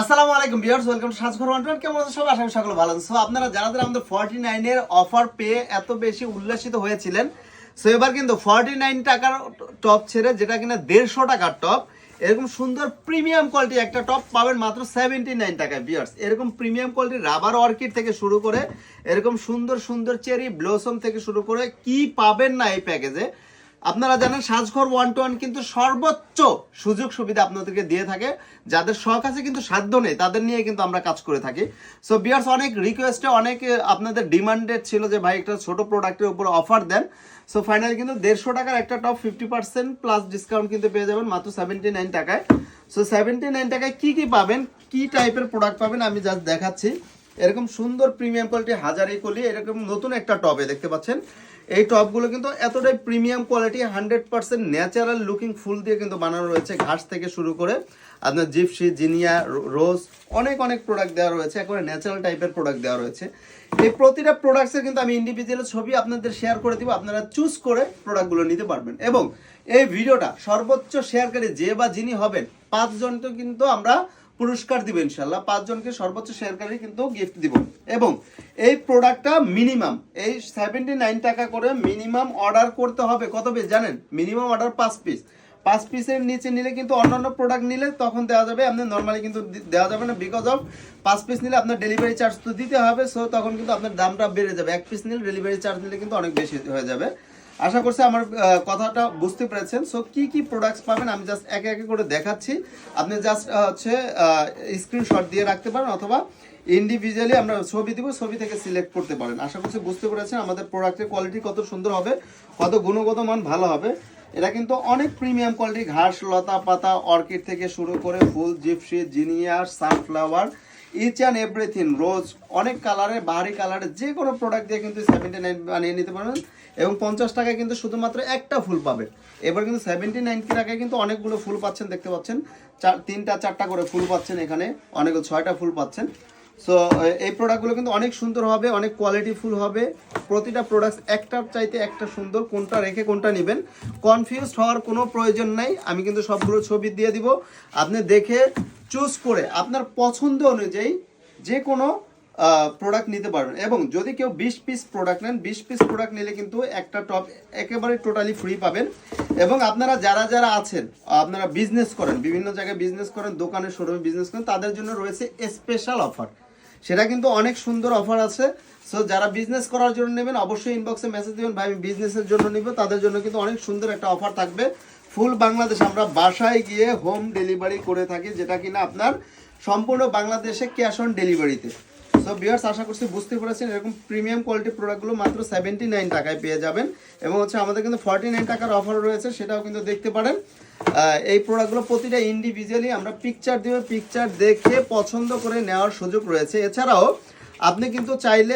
আসসালামু আলাইকুম viewers, welcome to Sajghar one. কেমন আছেন সবাই? আশা করি সকলে ভালো আছেন। সো আপনারা যারা যারা আমাদের 49 এর অফার পেয়ে এত বেশি উল্লাসিত হয়েছিলেন, সো এবার কিন্তু 49 টাকার টপ ছেড়ে যেটা কিনা 150 টাকার টপ, এরকম সুন্দর প্রিমিয়াম কোয়ালিটি একটা টপ পাবেন মাত্র 79 টাকায় ভিউয়ার্স। এরকম প্রিমিয়াম কোয়ালিটির রাবার অর্কিড থেকে শুরু করে এরকম সুন্দর সুন্দর চেরি ব্লসম থেকে শুরু করে কি পাবেন না এই প্যাকেজে। আপনারা জানেন সাজঘর 1-to-1 কিন্তু সর্বোচ্চ সুযোগ সুবিধা আপনাদেরকে দিয়ে থাকে। যাদের শখ আছে কিন্তু সাধ্য নেই, তাদের নিয়ে কিন্তু আমরা কাজ করে থাকি। সো বিয়ার্স, অনেক রিকোয়েস্টে অনেক আপনাদের ডিমান্ডেড ছিল যে ভাই একটা ছোট প্রোডাক্টের উপর অফার দেন। সো ফাইনালি কিন্তু 150 টাকার একটা টপ 50% প্লাস ডিসকাউন্ট কিন্তু পেয়ে যাবেন মাত্র 79 টাকায়। সো 79 টাকায় কি কি পাবেন, কি টাইপের প্রোডাক্ট পাবেন আমি জাস্ট দেখাচ্ছি। এরকম সুন্দর প্রিমিয়াম কোয়ালিটি হাজারি কলি এরকম নতুন একটা টপে দেখতে পাচ্ছেন। এই টপগুলো কিন্তু এতটাই প্রিমিয়াম কোয়ালিটি, 100% ন্যাচারাল লুকিং ফুল দিয়ে কিন্তু বানানো রয়েছে। ঘাস থেকে শুরু করে আপনার জিপসি, জিনিয়া, রোজ, অনেক অনেক প্রোডাক্ট দেওয়া রয়েছে, একেবারে ন্যাচারাল টাইপের প্রোডাক্ট দেওয়া রয়েছে। এই প্রতিটা প্রোডাক্টসের কিন্তু আমি ইন্ডিভিজুয়াল ছবি আপনাদের শেয়ার করে দিব, আপনারা চুজ করে প্রোডাক্টগুলো নিতে পারবেন। এবং এই ভিডিওটা সর্বোচ্চ শেয়ারকারী যে বা যিনি হবেন 5 জনকে কিন্তু আমরা পুরস্কার দিব ইনশাল্লাহ। 5 জনকে সর্বোচ্চ শেয়ারকারী কিন্তু গিফট দিব। এবং এই প্রোডাক্টটা মিনিমাম এই 79 টাকা করে মিনিমাম অর্ডার করতে হবে। কত পিস জানেন? Minimum order 5 piece. 5 পিসের নিচে নিলে কিন্তু অন্যান্য প্রোডাক্ট নিলে তখন দেওয়া যাবে, আপনার নর্মালি কিন্তু দেওয়া যাবে না। বিকজ অফ 5 পিস নিলে আপনার ডেলিভারি চার্জ তো দিতে হবে। সো তখন কিন্তু আপনার দামটা বেড়ে যাবে। 1 পিস নিলে ডেলিভারি চার্জ নিলে কিন্তু অনেক বেশি হয়ে যাবে। আশা করছি আমার কথাটা বুঝতে পেরেছেন। সো কি কি প্রোডাক্টস পাবেন আমি জাস্ট একে একে করে দেখাচ্ছি। আপনি জাস্ট হচ্ছে স্ক্রিনশট দিয়ে রাখতে পারেন, অথবা ইন্ডিভিজুয়ালি আমরা ছবি দিব, ছবি থেকে সিলেক্ট করতে পারেন। আশা করছি বুঝতে পেরেছেন আমাদের প্রোডাক্টের কোয়ালিটি কত সুন্দর হবে, কত গুণগত মান ভালো হবে। এটা কিন্তু অনেক প্রিমিয়াম কোয়ালিটি, ঘাস, লতা পাতা, অর্কিড থেকে শুরু করে ফুল, জিপসি, জিনিয়ার, sunflower, each and everything, rose, অনেক কালারের, বাহারি কালারের যে কোনো প্রোডাক্ট দিয়ে কিন্তু 79 বানিয়ে নিতে পারবেন। এবং 50 টাকায় কিন্তু শুধুমাত্র একটা ফুল পাবেন। এবার কিন্তু 79 টাকায় কিন্তু অনেকগুলো ফুল পাচ্ছেন, দেখতে পাচ্ছেন 3টা 4টা করে ফুল পাচ্ছেন, এখানে অনেক 6টা ফুল পাচ্ছেন। সো এই প্রোডাক্টগুলো কিন্তু অনেক সুন্দর হবে, অনেক কোয়ালিটি ফুল হবে। প্রতিটা প্রোডাক্ট একটার চাইতে একটা সুন্দর, কোনটা রেখে কোনটা নেবেন কনফিউজড হওয়ার কোনো প্রয়োজন নাই। আমি কিন্তু সবগুলো ছবি দিয়ে দিব, আপনি দেখে চুজ করে আপনার পছন্দ অনুযায়ী যে কোনো প্রোডাক্ট নিতে পারবেন। এবং যদি কেউ 20 পিস প্রোডাক্ট নেন, 20 পিস প্রোডাক্ট নিলে কিন্তু একটা টপ একেবারে টোটালি ফ্রি পাবেন। এবং আপনারা যারা যারা আছেন, আপনারা বিজনেস করেন, বিভিন্ন জায়গায় বিজনেস করেন, দোকানে শোরুমে বিজনেস করেন, তাদের জন্য রয়েছে স্পেশাল অফার। সেটা কিন্তু অনেক সুন্দর অফার আছে। সো যারা বিজনেস করার জন্য নেবেন অবশ্যই ইনবক্সে মেসেজ দেবেন, ভাই আমি বিজনেসের জন্য নিব। তাদের জন্য কিন্তু অনেক সুন্দর একটা অফার থাকবে। ফুল বাংলাদেশ আমরা বাসায় গিয়ে হোম ডেলিভারি করে থাকি, যেটা কিনা আপনার সম্পূর্ণ বাংলাদেশে ক্যাশ অন ডেলিভারিতে। সো ভিউয়ার্স, আশা করছি বুঝতে পেরেছেন। এরকম প্রিমিয়াম কোয়ালিটি প্রোডাক্টগুলো মাত্র 79 টাকায় পেয়ে যাবেন। এবং হচ্ছে আমাদের কিন্তু 49 টাকার অফার রয়েছে, সেটাও কিন্তু দেখতে পারেন। এই প্রোডাক্টগুলো প্রতিটা ইন্ডিভিজুয়ালি আমরা পিকচার দিব, পিকচার দেখে পছন্দ করে নেওয়ার সুযোগ রয়েছে। এছাড়াও আপনি কিন্তু চাইলে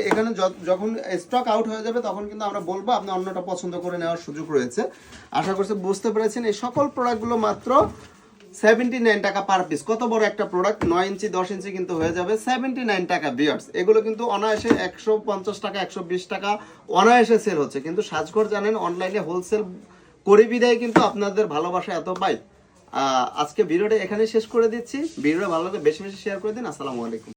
এখানে যখন স্টক আউট হয়ে যাবে তখন কিন্তু আমরা বলবো আপনি অন্যটা পছন্দ করে নেওয়ার সুযোগ রয়েছে। আশা করছি বুঝতে পেরেছেন। এই সকল প্রোডাক্টগুলো মাত্র 79 টাকা পার পিস। কত বড় একটা প্রোডাক্ট, 9 ইঞ্চি 10 ইঞ্চি কিন্তু হয়ে যাবে 79 টাকা ভিউয়ার্স। এগুলো কিন্তু অনায়াসে 150 টাকা 120 টাকা অনায়াসে সেল হচ্ছে। কিন্তু সাজঘর জানেন অনলাইনে হোলসেল করে বিদায় কিন্তু আপনাদের ভালোবাসা এত পাই। আজকে ভিডিওটা এখানে শেষ করে দিচ্ছি। ভিডিওটা ভালো লাগলে বেশি বেশি শেয়ার করে দিন। আসসালামু আলাইকুম।